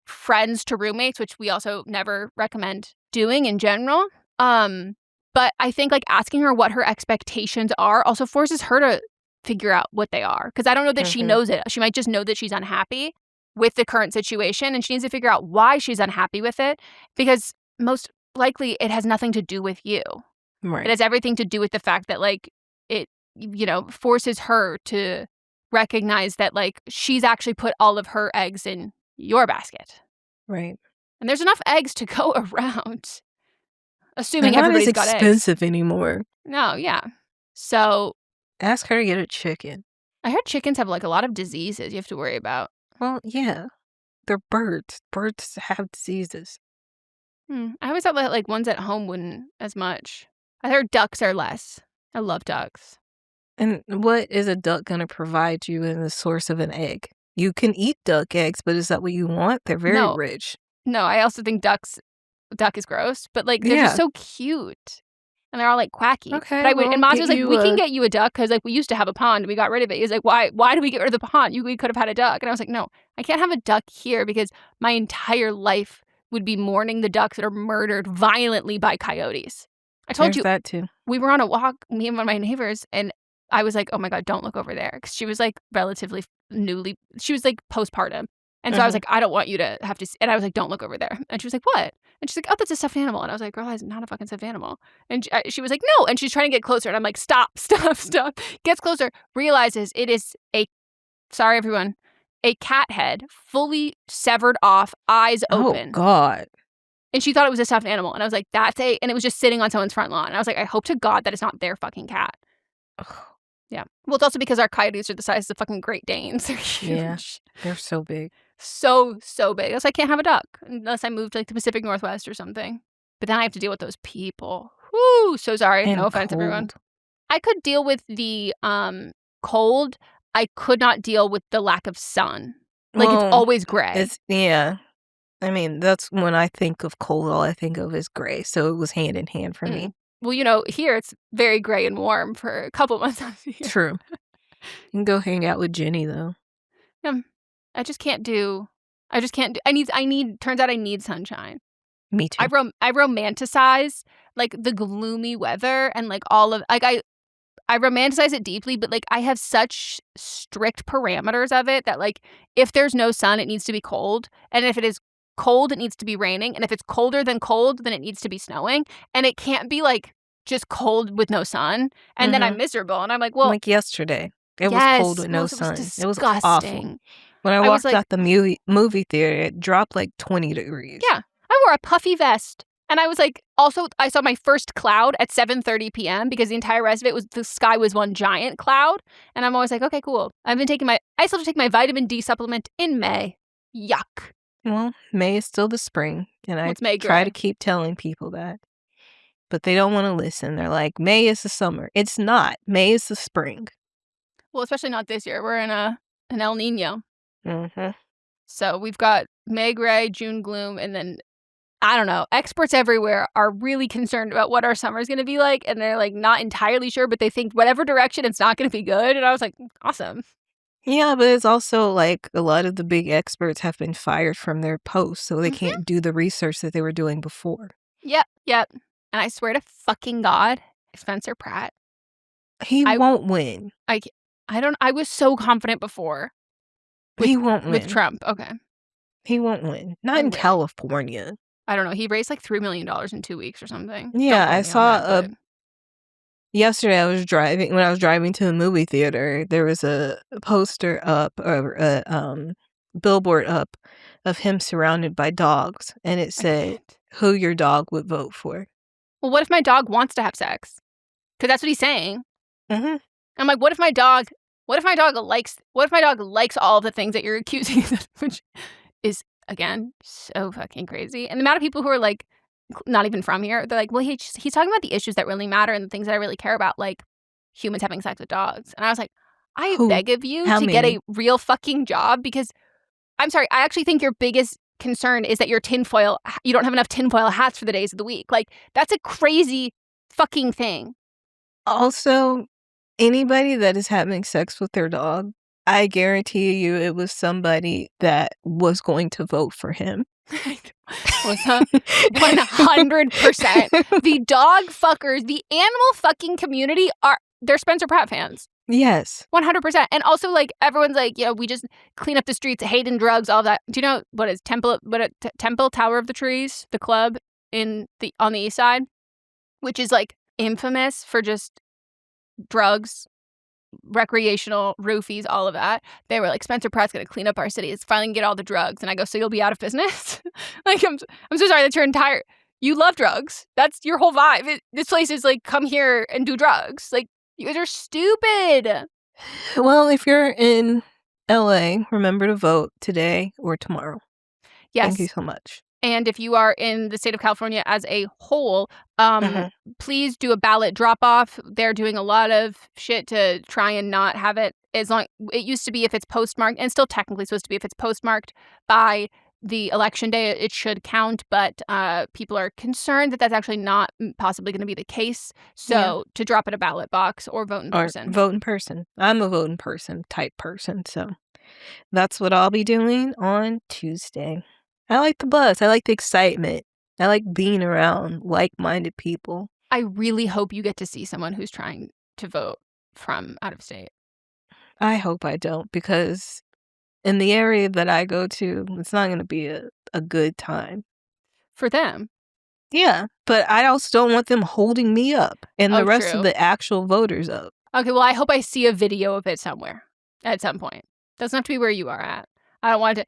friends to roommates, which we also never recommend doing in general. But I think like asking her what her expectations are also forces her to figure out what they are. Because I don't know that she knows it. She might just know that she's unhappy with the current situation, and she needs to figure out why she's unhappy with it, because most likely it has nothing to do with you. Right. It has everything to do with the fact that, like, it, forces her to recognize that, like, she's actually put all of her eggs in your basket. Right. And there's enough eggs to go around. Assuming They're not everybody's as got eggs. expensive anymore. No, yeah. So ask her to get a chicken. I heard chickens have like a lot of diseases you have to worry about. Well, yeah. They're birds. Birds have diseases. I always thought that like ones at home wouldn't as much. I heard ducks are less. I love ducks. And what is a duck going to provide you in the source of an egg? You can eat duck eggs, but is that what you want? They're very rich. No, I also think duck is gross, but like they're just so cute. And they're all like quacky. Okay. But and Maz was like, we can get you a duck because like we used to have a pond and we got rid of it. He was like, why did we get rid of the pond? We could have had a duck. And I was like, no, I can't have a duck here because my entire life would be mourning the ducks that are murdered violently by coyotes. I told you that too. We were on a walk, me and one of my neighbors, and I was like, oh my God, don't look over there. Because she was like relatively she was like postpartum. And so I was like, I don't want you to have to and I was like, don't look over there. And she was like, what? And she's like, oh, that's a stuffed animal. And I was like, girl, that's not a fucking stuffed animal. And she was like, no. And she's trying to get closer. And I'm like, stop. Gets closer, realizes it is sorry, everyone, a cat head, fully severed off, eyes open. Oh, God. And she thought it was a stuffed animal. And I was like, and it was just sitting on someone's front lawn. And I was like, I hope to God that it's not their fucking cat. Ugh. Yeah. Well, it's also because our coyotes are the size of fucking Great Danes. They're huge. Yeah, they're so big. So big. Else I can't have a duck unless I move to like the Pacific Northwest or something. But then I have to deal with those people. Whoo! So sorry. And no offense, cold. everyone. I could deal with the cold. I could not deal with the lack of sun. Like it's always gray. Yeah. I mean, that's when I think of cold, all I think of is gray. So it was hand in hand for me. Well, here it's very gray and warm for a couple months out of the year. True. You can go hang out with Jenny, though. Yeah. I need turns out I need sunshine. Me too. I romanticize like the gloomy weather and like all of like I romanticize it deeply, but like I have such strict parameters of it that like if there's no sun, it needs to be cold. And if it is cold, it needs to be raining. And if it's colder than cold, then it needs to be snowing. And it can't be like just cold with no sun. And then I'm miserable. And I'm like, well, like yesterday. It was cold with no sun. It was awful. When I walked out the movie theater, it dropped like 20 degrees. Yeah. I wore a puffy vest. And I was like, also, I saw my first cloud at 7:30 p.m. because the entire rest of it the sky was one giant cloud. And I'm always like, okay, cool. I still have to take my vitamin D supplement in May. Yuck. Well, May is still the spring. And I May try to keep telling people that. But they don't want to listen. They're like, May is the summer. It's not. May is the spring. Well, especially not this year. We're in an El Nino. Mm-hmm. So we've got May gray, June gloom, and then, I don't know, experts everywhere are really concerned about what our summer is going to be like, and they're like not entirely sure, but they think whatever direction it's not going to be good. And I was like, awesome. Yeah, but it's also like a lot of the big experts have been fired from their posts, so they can't do the research that they were doing before. Yep. And I swear to fucking God, Spencer Pratt. He won't win. I was so confident before. He won't win. With Trump, okay. He won't win. Not in California. I don't know. He raised like $3 million in 2 weeks or something. Yeah, I saw yesterday when I was driving to the movie theater, there was a poster up, or a billboard up of him surrounded by dogs. And it said, who your dog would vote for. Well, what if my dog wants to have sex? Because that's what he's saying. Mm-hmm. I'm like, what if my dog likes all of the things that you're accusing of, which is, again, so fucking crazy. And the amount of people who are like, not even from here, they're like, well, he's talking about the issues that really matter and the things that I really care about, like humans having sex with dogs. And I was like, I beg of you to get a real fucking job, because I'm sorry, I actually think your biggest concern is that you don't have enough tinfoil hats for the days of the week. Like, that's a crazy fucking thing. Also, anybody that is having sex with their dog, I guarantee you it was somebody that was going to vote for him. 100%. The dog fuckers, the animal fucking community they're Spencer Pratt fans. Yes. 100%. And also, like, everyone's like, we just clean up the streets, hating drugs, all that. Do you know what is Temple Tower of the Trees, the club on the East Side, which is like infamous for just drugs, recreational, roofies, all of that. They were like, Spencer Pratt's going to clean up our city. It's finally going to get all the drugs. And I go, so you'll be out of business? Like, I'm so sorry. That's your entire... You love drugs. That's your whole vibe. This place is like, come here and do drugs. Like, you guys are stupid. Well, if you're in LA, remember to vote today or tomorrow. Yes. Thank you so much. And if you are in the state of California as a whole, please do a ballot drop-off. They're doing a lot of shit to try and not have it. It used to be if it's postmarked, and still technically supposed to be if it's postmarked by the election day, it should count. But people are concerned that that's actually not possibly going to be the case. So to drop in a ballot box or vote in person. Vote in person. I'm a vote in person type person. So that's what I'll be doing on Tuesday. I like the buzz. I like the excitement. I like being around like-minded people. I really hope you get to see someone who's trying to vote from out of state. I hope I don't, because in the area that I go to, it's not going to be a good time. For them. Yeah, but I also don't want them holding me up and the rest of the actual voters up. Okay, well, I hope I see a video of it somewhere at some point. Doesn't have to be where you are at. I don't want to.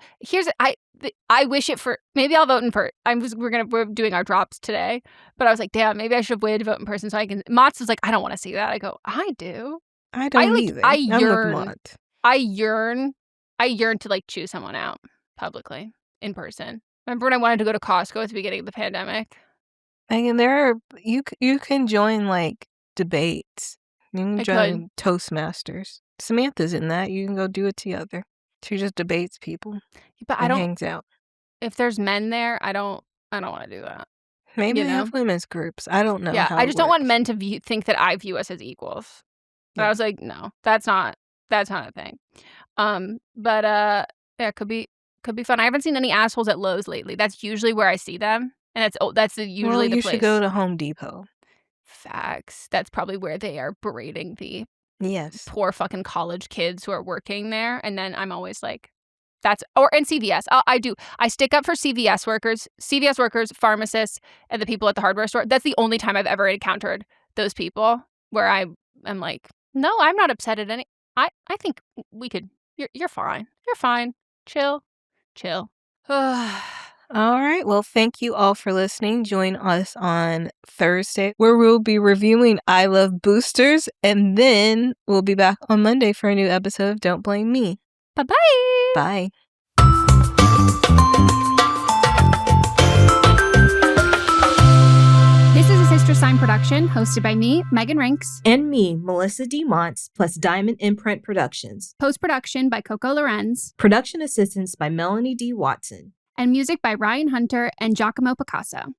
I wish it for. Maybe I'll vote in person. We're doing our drops today, but I was like, damn, maybe I should have waited to vote in person so I can. Mott's was like, I don't want to see that. I go, I do. I don't either. I yearn. I yearn to like choose someone out publicly in person. Remember when I wanted to go to Costco at the beginning of the pandemic? And you can join like debates. You can join Toastmasters. Samantha's in that. You can go do it together. She just debates people. But and hangs out. If there's men there, I don't want to do that. Maybe they have women's groups. I don't know. Yeah, I just don't want men to think that I view us as equals. But I was like, no, that's not a thing. Yeah, it could be fun. I haven't seen any assholes at Lowe's lately. That's usually where I see them, and that's usually the place. You should go to Home Depot. Facts. That's probably where they are berating the poor fucking college kids who are working there. And then I'm always like, and CVS. I stick up for CVS workers, pharmacists, and the people at the hardware store. That's the only time I've ever encountered those people where I'm like, no, I'm not upset at any. I think we could. You're fine. You're fine. Chill. All right. Well, thank you all for listening. Join us on Thursday, where we'll be reviewing I Love Boosters, and then we'll be back on Monday for a new episode of Don't Blame Me. Bye-bye. Bye. This is a Sister Sign production hosted by me, Megan Rinks. And me, Melissa D. Montz, plus Diamond Imprint Productions. Post-production by Coco Lorenz. Production assistance by Melanie D. Watson. And music by Ryan Hunter and Giacomo Picasso.